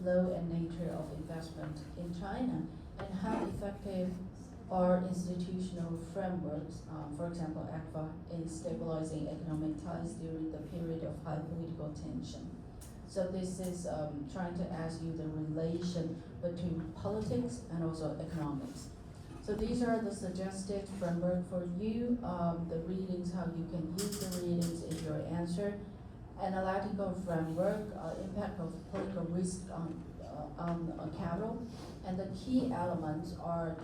flow and nature of investment in China, and how effective are institutional frameworks, for example, ECFA, in stabilizing economic ties during the period of high political tension. So this is trying to ask you the relation between politics and also economics. So these are the suggested framework for you, the readings, how you can use the readings in your answer. Analytical framework, impact of political risk on capital. And the key elements are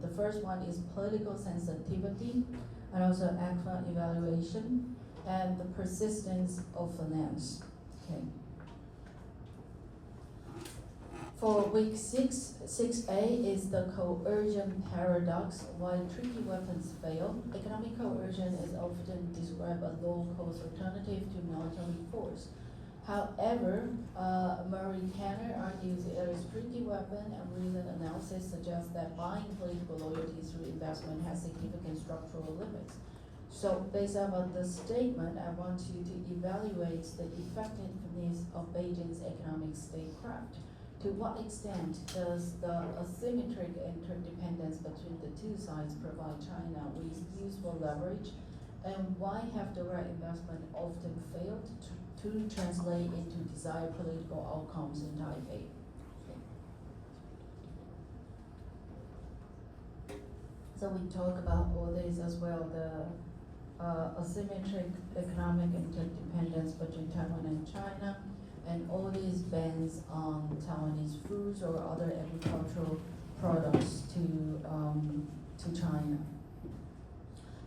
the first one is political sensitivity, and also ECFA evaluation, and the persistence of finance. Okay. For week 6A is the coercion paradox. Why tricky weapons fail. Economic coercion is often described as a low-cost alternative to military force. However, Murray Kenner argues it is a tricky weapon, and recent analysis suggests that buying political loyalty through investment has significant structural limits. So based on the statement, I want you to evaluate the effectiveness of Beijing's economic statecraft. To what extent does the asymmetric interdependence between the two sides provide China with useful leverage? And why have direct investment often failed to translate into desired political outcomes in Taipei? So we talk about all this as well, the asymmetric economic interdependence between Taiwan and China, and all these bans on Taiwanese foods or other agricultural products to China.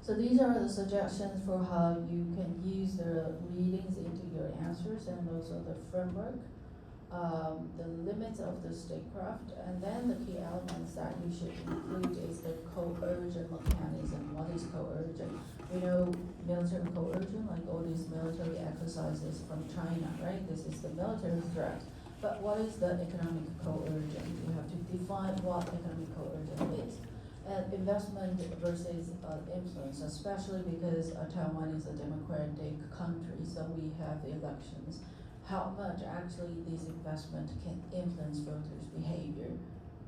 So these are the suggestions for how you can use the readings into your answers, and also the framework, the limits of the statecraft, and then the key elements that you should include is the coercion mechanism. What is coercion? We know military coercion, like all these military exercises from China, right? This is the military threat. But what is the economic coercion? You have to define what economic coercion is. And investment versus influence, especially because Taiwan is a democratic country, so we have elections. How much actually this investment can influence voters' behavior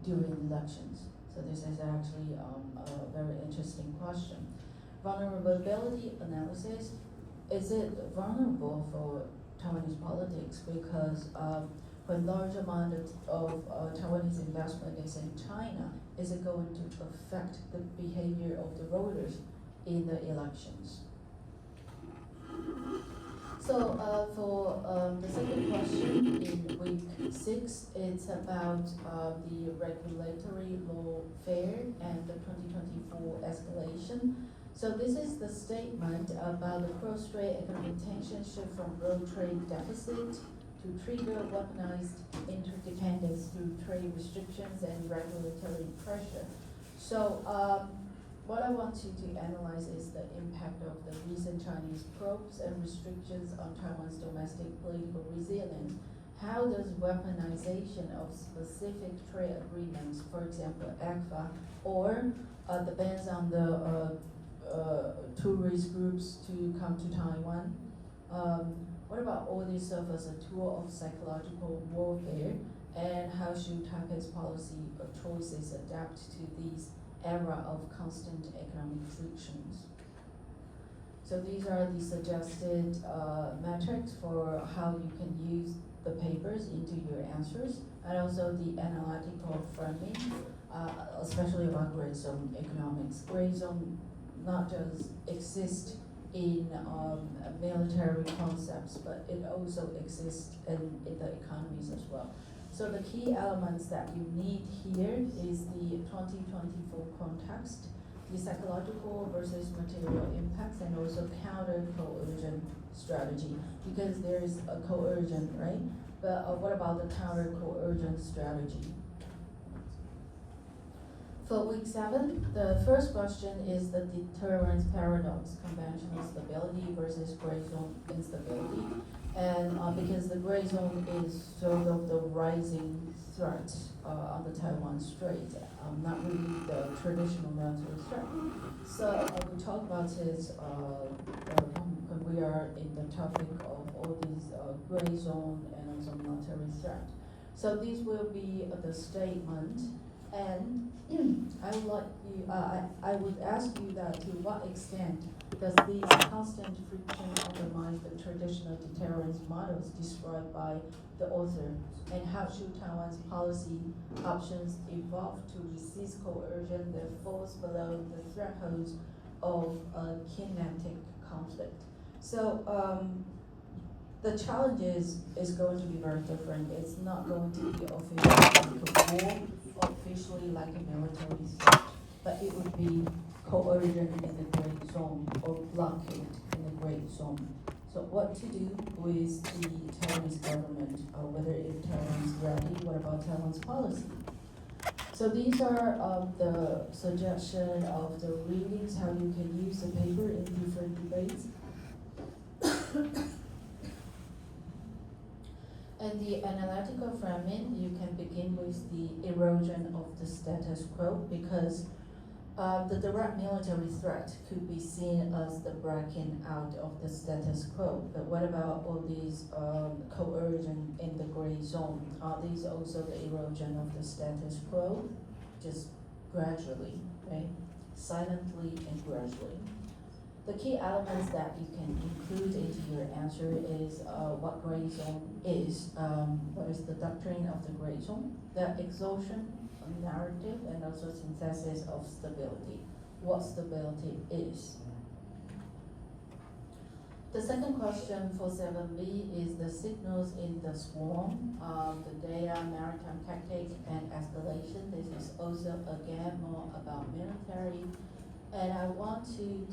during elections? So this is actually a very interesting question. Vulnerability analysis, is it vulnerable for Taiwanese politics? Because when large amount of Taiwanese investment is in China, is it going to affect the behavior of the voters in the elections? So for the second question in week 6, it's about the regulatory lawfare and the 2024 escalation. So this is the statement about the cross-strait economic tension shift from broad trade deficit to trigger weaponized interdependence through trade restrictions and regulatory pressure. So what I want you to analyze is the impact of the recent Chinese probes and restrictions on Taiwan's domestic political resilience. How does weaponization of specific trade agreements, for example, ECFA, or the bans on the tourist groups to come to Taiwan, what about all these serve as a tool of psychological warfare, and how should Taipei's policy choices adapt to these era of constant economic frictions? So these are the suggested metrics for how you can use the papers into your answers, and also the analytical framing, especially about gray zone economics. Gray zone not just exists in military concepts, but it also exists in the economies as well. So the key elements that you need here is the 2024 context, the psychological versus material impacts, and also counter-coercion strategy, because there is a coercion, right? But what about the counter-coercion strategy? For week 7, the first question is the deterrence paradox, conventional stability versus gray zone instability. And because the gray zone is sort of the rising threat on the Taiwan Strait, not really the traditional military threat. So we talk about it when we are in the topic of all these gray zone and also military threat. So this will be the statement, and I would like you, I would ask you that to what extent does this constant friction undermine the traditional deterrence models described by the author, and how should Taiwan's policy options evolve to resist coercion that falls below the thresholds of a kinetic conflict? So, the challenge is going to be very different. It's not going to be officially like a war, officially like a military threat, but it would be coercion in the gray zone or blockade in the gray zone. So what to do with the Taiwanese government, whether if Taiwan is ready, what about Taiwan's policy? So these are the suggestion of the readings, how you can use the paper in different debates. And the analytical framing, you can begin with the erosion of the status quo, because the direct military threat could be seen as the breaking out of the status quo. But what about all these coercion in the gray zone? Are these also the erosion of the status quo? Just gradually, right? Silently and gradually. The key elements that you can include into your answer is what gray zone is, what is the doctrine of the gray zone, the exhaustion of narrative, and also synthesis of stability, what stability is. The second question for 7B is the signals in the swarm, the data, maritime tactic, and escalation. This is also again more about military. And I want to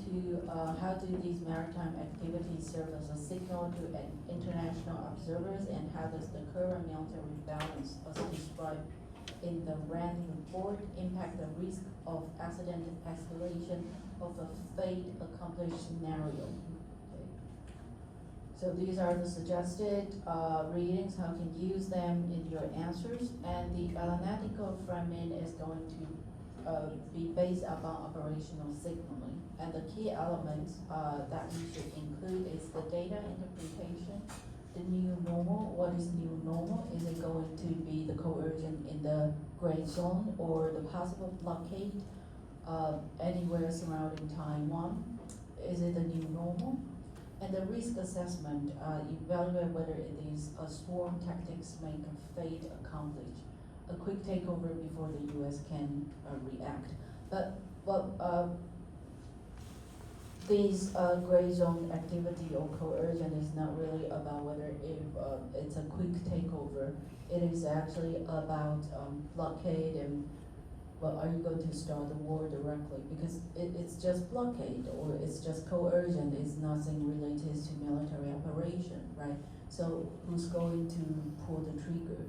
how do these maritime activities serve as a signal to international observers, and how does the current military balance, as described in the RAND report, impact the risk of accident escalation of a fate accomplished scenario? Okay. So these are the suggested readings, how you can use them in your answers, and the analytical framing is going to be based upon operational signaling. And the key elements that you should include is the data interpretation, the new normal. What is new normal? Is it going to be the coercion in the gray zone, or the possible blockade anywhere surrounding Taiwan? Is it the new normal? And the risk assessment, evaluate whether it is a swarm tactics make a fate accomplished, a quick takeover before the U.S. can react. But these gray zone activity or coercion is not really about whether it's a quick takeover. It is actually about blockade and, well, are you going to start the war directly? Because it's just blockade or it's just coercion. It's nothing related to military operation, right? So who's going to pull the trigger?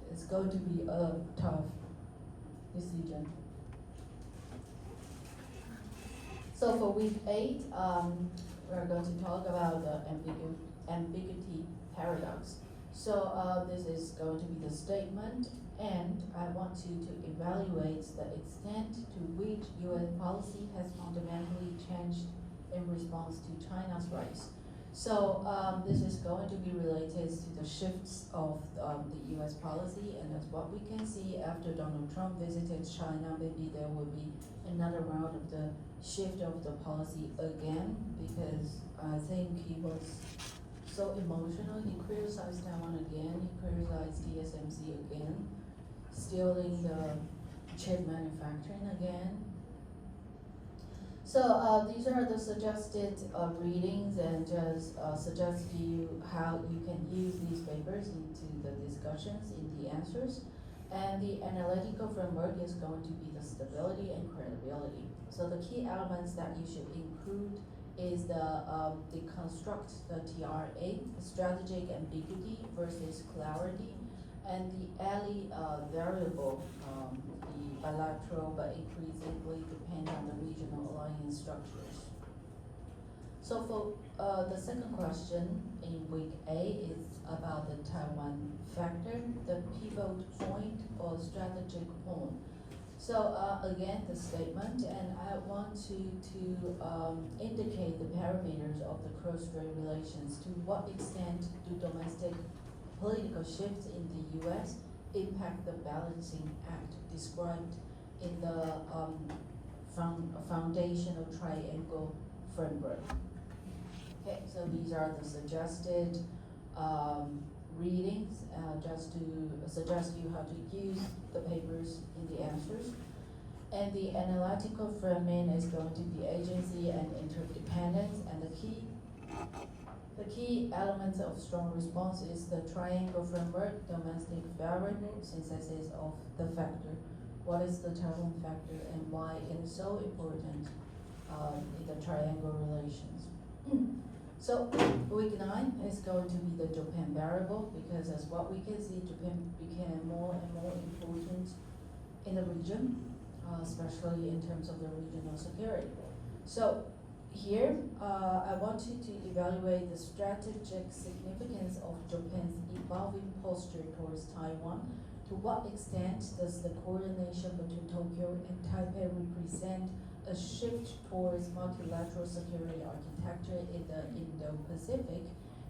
It's going to be a tough decision. So for week 8, we're going to talk about the ambiguity paradox. So this is going to be the statement, and I want you to evaluate the extent to which U.S. policy has fundamentally changed in response to China's rise. So this is going to be related to the shifts of the U.S. policy, and that's what we can see after Donald Trump visited China. Maybe there will be another round of the shift of the policy again, because I think he was so emotional. He criticized Taiwan again. He criticized TSMC again, stealing the chip manufacturing again. So these are the suggested readings, and just suggest to you how you can use these papers into the discussions in the answers. And the analytical framework is going to be the stability and credibility. So the key elements that you should include is the construct, the TRA, strategic ambiguity versus clarity, and the ally variable, the bilateral but increasingly depend on the regional alliance structures. So for the second question in week A is about the Taiwan factor, the pivot point or strategic point. So again, the statement, and I want you to indicate the parameters of the cross-strait relations. To what extent do domestic political shifts in the U.S. impact the balancing act described in the foundational triangle framework. Okay, so these are the suggested readings, just to suggest you how to use the papers in the answers. And the analytical framing is going to be agency and interdependence, and the key elements of strong response is the triangle framework, domestic variable, synthesis of the factor. What is the Taiwan factor and why it is so important in the triangle relations? So week 9 is going to be the Japan variable, because as what we can see, Japan became more and more important in the region, especially in terms of the regional security. So here, I want you to evaluate the strategic significance of Japan's evolving posture towards Taiwan. To what extent does the coordination between Tokyo and Taipei represent a shift towards multilateral security architecture in the Indo-Pacific,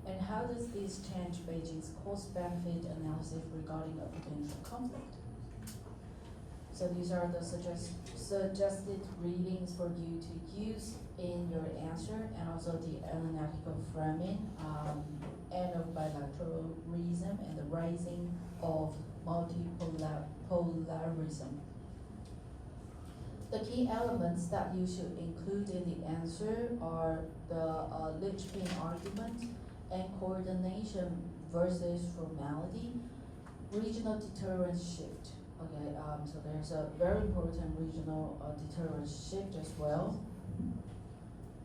and how does this change Beijing's cost-benefit analysis regarding a potential conflict? So these are the suggested readings for you to use in your answer, and also the analytical framing, end of bilateralism, and the rising of multipolarism. The key elements that you should include in the answer are the linchpin argument and coordination versus formality, regional deterrence shift. Okay, so there's a very important regional deterrence shift as well.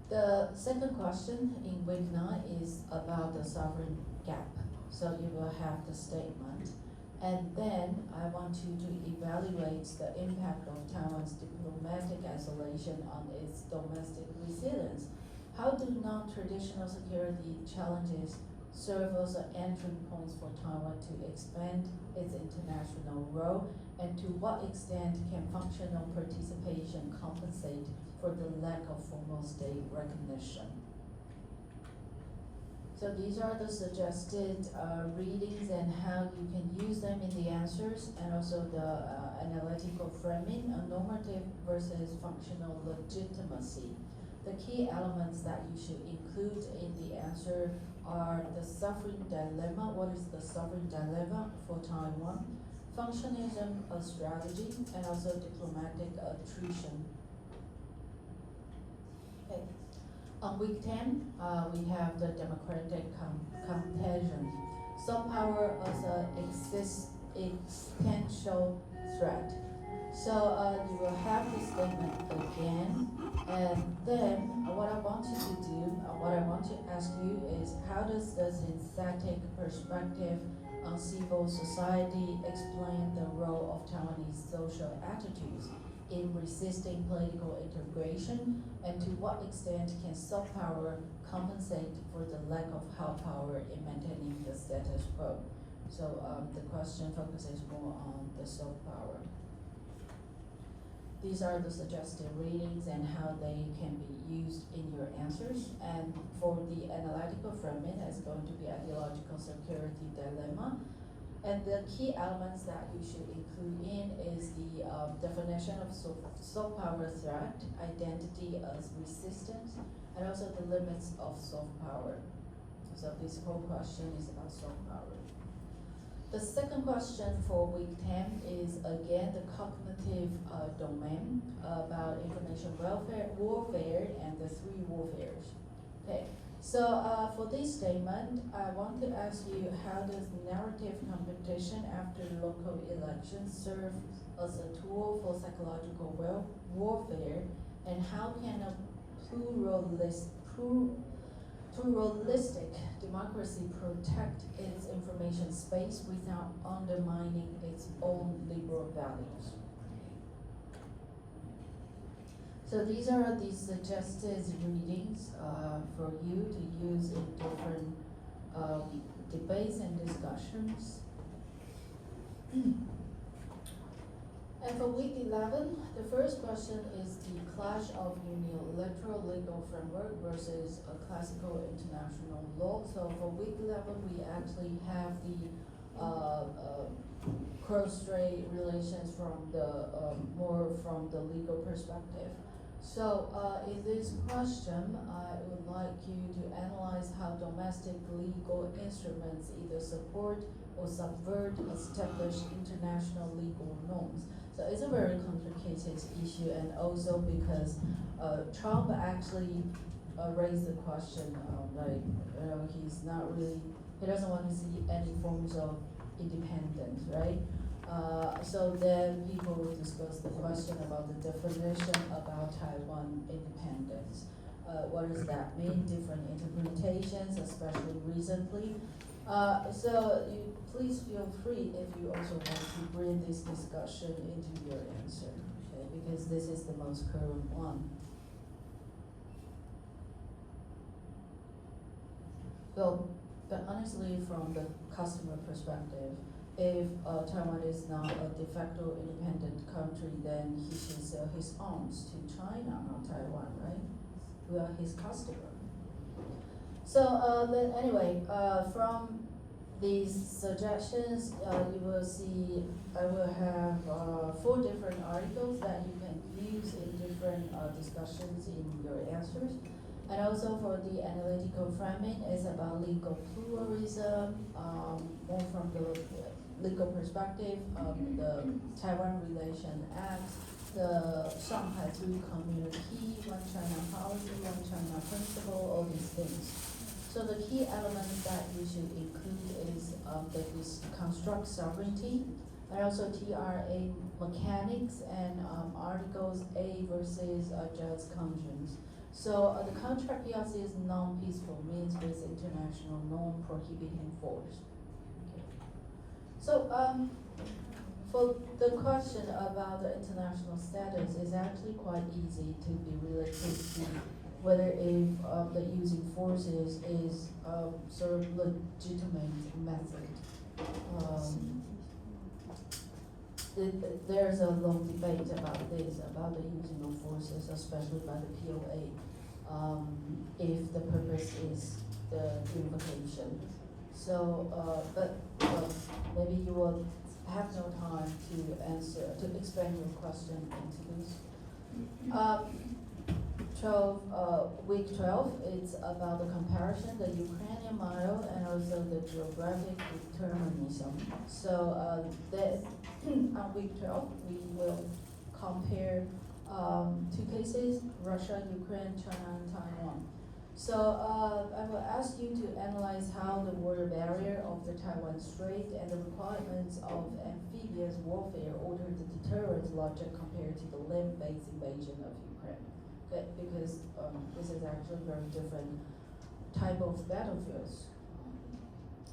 The second question in week 9 is about the sovereign gap. So you will have the statement. And then I want you to evaluate the impact of Taiwan's diplomatic isolation on its domestic resilience. How do non-traditional security challenges serve as entry points for Taiwan to expand its international role? And to what extent can functional participation compensate for the lack of formal state recognition? So these are the suggested readings and how you can use them in the answers, and also the analytical framing, normative versus functional legitimacy. The key elements that you should include in the answer are the sovereign dilemma. What is the sovereign dilemma for Taiwan? Functionalism strategy, and also diplomatic attrition. Okay. On week 10, we have the democratic contagion. Soft power as an existential threat. So you will have this statement again, and then what I want you to do, what I want to ask you is, how does the synthetic perspective on civil society explain the role of Taiwanese social attitudes in resisting political integration, and to what extent can soft power compensate for the lack of hard power in maintaining the status quo? So the question focuses more on the soft power. These are the suggested readings and how they can be used in your answers. And for the analytical framing, it's going to be ideological security dilemma. And the key elements that you should include in is the definition of soft power threat, identity as resistance, and also the limits of soft power. So this whole question is about soft power. The second question for week 10 is again the cognitive domain about information warfare and the 3 warfares. Okay. So for this statement, I want to ask you, how does narrative competition after local elections serve as a tool for psychological warfare, and how can a pluralistic democracy protect its information space without undermining its own liberal values? So these are the suggested readings for you to use in different debates and discussions. And for week 11, the first question is the clash of unilateral legal framework versus a classical international law. So for week 11, we actually have the cross-strait relations from the more from the legal perspective. So in this question, I would like you to analyze how domestic legal instruments either support or subvert established international legal norms. So it's a very complicated issue, and also because Trump actually raised the question, like, he's not really, he doesn't want to see any forms of independence, right? So then people will discuss the question about the definition about Taiwan independence. What does that mean? Different interpretations, especially recently. So you please feel free if you also want to bring this discussion into your answer, okay? Because this is the most current one. Well, but honestly, from the customer perspective, if Taiwan is not a de facto independent country, then he should sell his arms to China, not Taiwan, right? We are his customer. So then anyway, from these suggestions, you will see I will have 4 different articles that you can use in different discussions in your answers. And also for the analytical framing, it's about legal pluralism, more from the legal perspective, the Taiwan Relation Act, the Shanghai Three Community, One China policy, One China principle, all these things. So the key elements that you should include is that is construct sovereignty, and also TRA mechanics, and articles A versus judge conscience. So the contract PLC is non-peaceful, means with international norm prohibiting force. Okay. So for the question about the international status is actually quite easy to be related to whether if the using forces is sort of legitimate method. There's a long debate about this, about the using of forces, especially by the POA, if the purpose is the unification. So, but maybe you will have no time to answer, to explain your question into this. 12, week 12, it's about the comparison, the Ukrainian model, and also the geographic determinism. So on week 12, we will compare 2 cases, Russia, Ukraine, China, and Taiwan. So I will ask you to analyze how the water barrier of the Taiwan Strait and the requirements of amphibious warfare alter the deterrence logic compared to the land-based invasion of Ukraine. Okay, because this is actually very different type of battlefields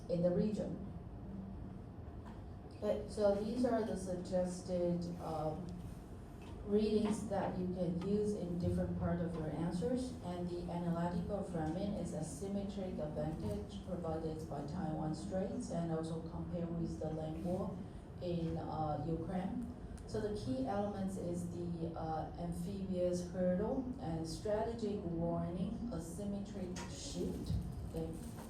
in the region. Okay, so these are the suggested readings that you can use in different part of your answers, and the analytical framing is a symmetric advantage provided by Taiwan Straits, and also compare with the land war in Ukraine. So the key elements is the amphibious hurdle and strategic warning, asymmetric shift. Okay,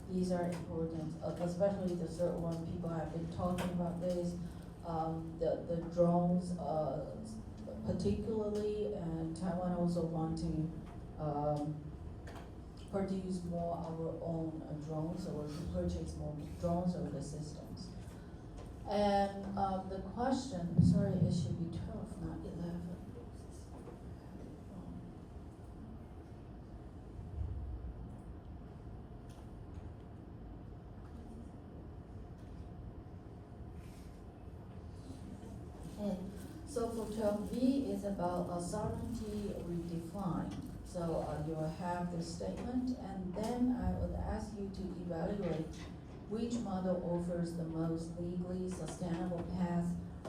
these are important, especially the third one. People have been talking about this. The drones, particularly, and Taiwan also want to produce more our own drones, or to purchase more drones or the systems. And the question, sorry, it should be 12, not 11. Okay, so for 12B is about sovereignty redefined. So you will have the statement, and then I would ask you to evaluate which model offers the most legally sustainable path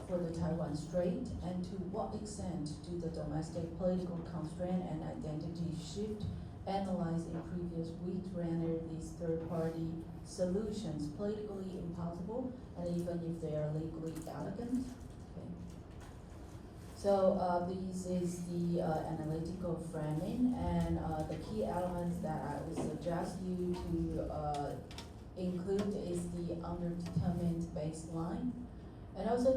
for the Taiwan Strait, and to what extent do the domestic political constraint and identity shift analyzed in previous weeks render these third-party solutions politically impossible, and even if they are legally elegant? Okay. So this is the analytical framing, and the key elements that I would suggest you to include is the underdetermined baseline, and also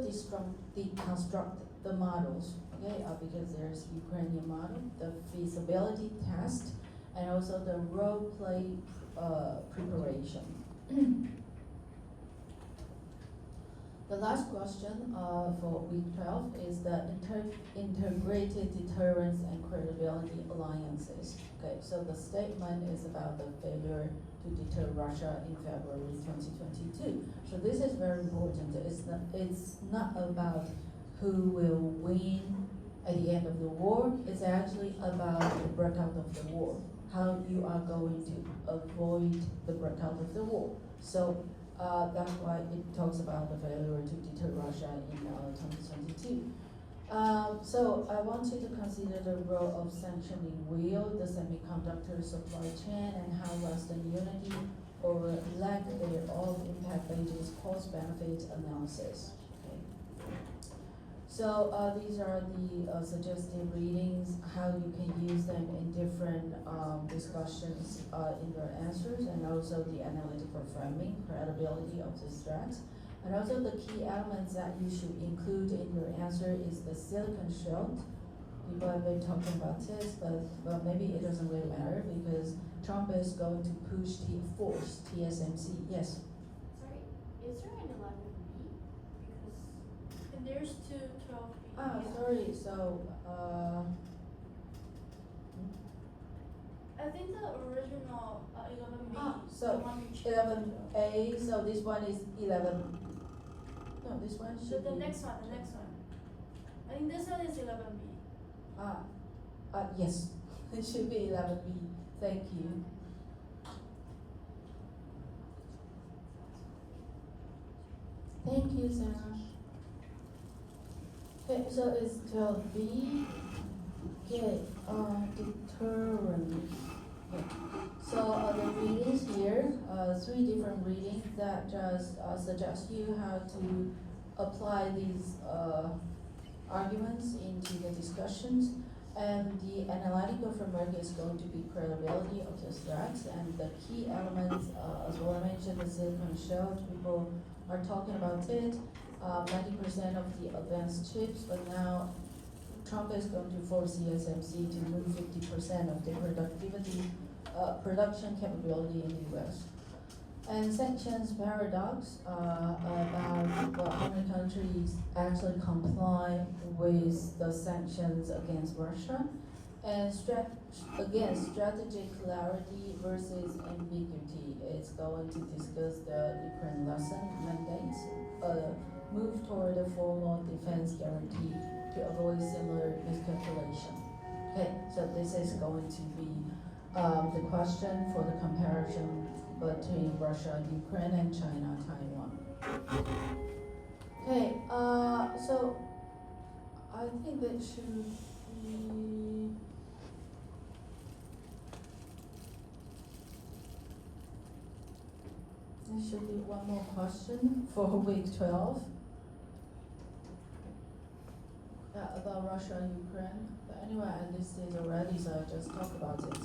deconstruct the models, okay, because there's Ukrainian model, the feasibility test, and also the role play preparation. The last question for week 12 is the integrated deterrence and credibility alliances. Okay, so the statement is about the failure to deter Russia in February 2022. So this is very important. It's not about who will win at the end of the war. It's actually about the breakout of the war, how you are going to avoid the breakout of the war. So that's why it talks about the failure to deter Russia in 2022. So I want you to consider the role of sanctioning wheel, the semiconductor supply chain, and how Western unity or lack thereof impact Beijing's cost-benefit analysis. Okay. So these are the suggested readings, how you can use them in different discussions in your answers, and also the analytical framing, credibility of the threat. And also the key elements that you should include in your answer is the silicon shield. People have been talking about this, but well, maybe it doesn't really matter because Trump is going to push the force, TSMC. Yes? Sorry, is there an 11B? Because and there's two 12B. Ah, sorry, so, I think the original 11B, so the one you changed. 11A, so this one is 11. No, this one So should the be. next one. I think this one is 11B. Yes, it should be 11B. Thank you. Thank you, Sarah. Okay, so it's 12B. Okay, deterrent. Okay. So the readings here, 3 different readings that just suggest you how to apply these arguments into the discussions. And the analytical framework is going to be credibility of the threats, and the key elements, as well I mentioned, the silicon shield, people are talking about it, 90% of the advanced chips, but now Trump is going to force TSMC to move 50% of their production capability in the US. And sanctions paradox about how many countries actually comply with the sanctions against Russia, and strategic clarity versus ambiguity. It's going to discuss the Ukraine lesson mandates, move toward a formal defense guarantee to avoid similar miscalculation. Okay, so this is going to be the question for the comparison between Russia, Ukraine, and China, Taiwan. Okay, so I think that should be. There should be one more question for week 12. About Russia and Ukraine. But anyway, I listed already, so I just talk about it.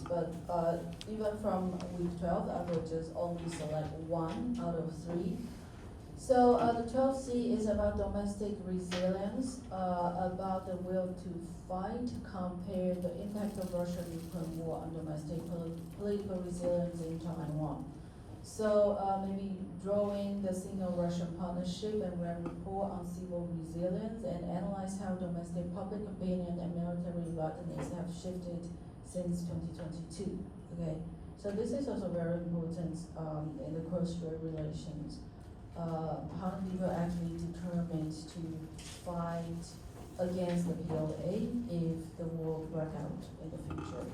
But even from week 12, I will just only select 1 out of 3. So the 12C is about domestic resilience, about the will to fight, compare the impact of Russia-Ukraine war on domestic political resilience in Taiwan. So maybe drawing the Sino-Russian partnership and where report on civil resilience and analyze how domestic public opinion and military readiness have shifted since 2022. Okay, so this is also very important in the cross-strait relations. How do people actually determined to fight against the PLA if the war broke out in the future?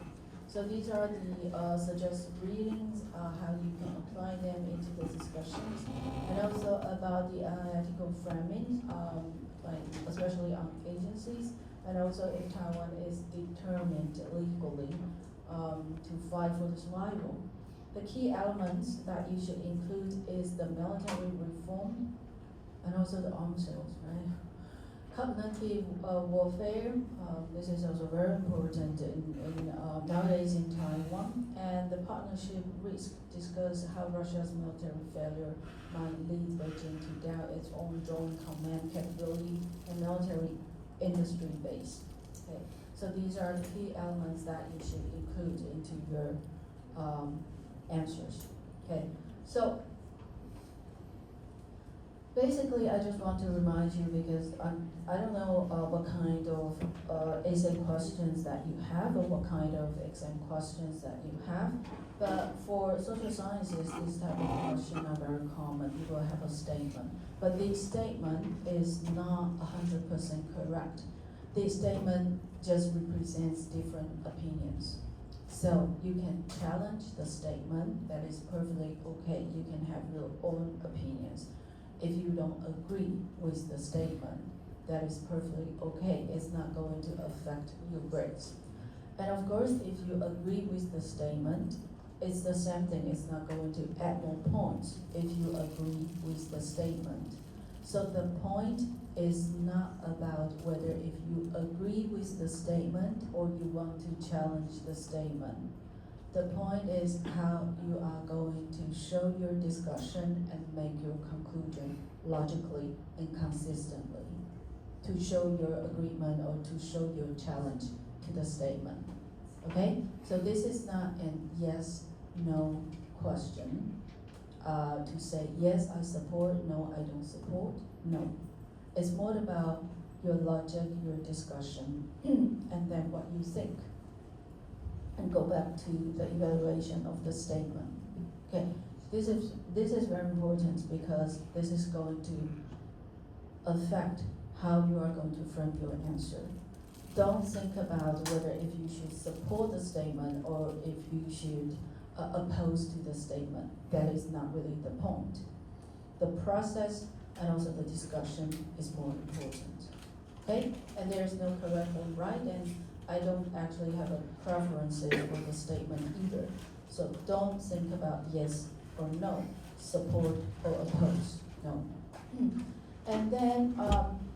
So these are the suggested readings, how you can apply them into the discussions, and also about the analytical framing, like especially on agencies, and also if Taiwan is determined legally to fight for the survival. The key elements that you should include is the military reform and also the arms sales, right? Cognitive warfare, this is also very important in nowadays in Taiwan, and the partnership risk discuss how Russia's military failure might lead Beijing to doubt its own joint command capability and military industry base. Okay, so these are the key elements that you should include into your answers. Okay, so basically, I just want to remind you because I don't know what kind of essay questions that you have or what kind of exam questions that you have. But for social sciences, this type of question are very common. You will have a statement, but the statement is not 100% correct. The statement just represents different opinions. So you can challenge the statement, that is perfectly okay. You can have your own opinions. If you don't agree with the statement, that is perfectly okay. It's not going to affect your grades. And of course, if you agree with the statement, it's the same thing. It's not going to add more points if you agree with the statement. So the point is not about whether if you agree with the statement or you want to challenge the statement. The point is how you are going to show your discussion and make your conclusion logically and consistently to show your agreement or to show your challenge to the statement. Okay? So this is not an yes/no question to say yes I support, no I don't support. No. It's more about your logic, your discussion, and then what you think. And go back to the evaluation of the statement. Okay, this is very important because this is going to affect how you are going to frame your answer. Don't think about whether if you should support the statement or if you should oppose to the statement. That is not really the point. The process and also the discussion is more important. Okay, and there is no correct or right, and I don't actually have a preferences for the statement either. So don't think about yes or no, support or oppose, no. And then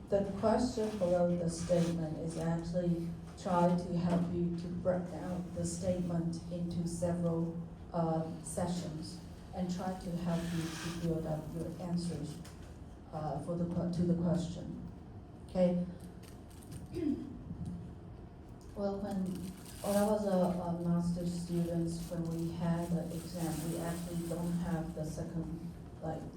the question below the statement is actually try to help you to break down the statement into several sessions and try to help you to build up your answers to the question. Okay. Well, when I was a master's student, when we had the exam, we actually don't have the second, like the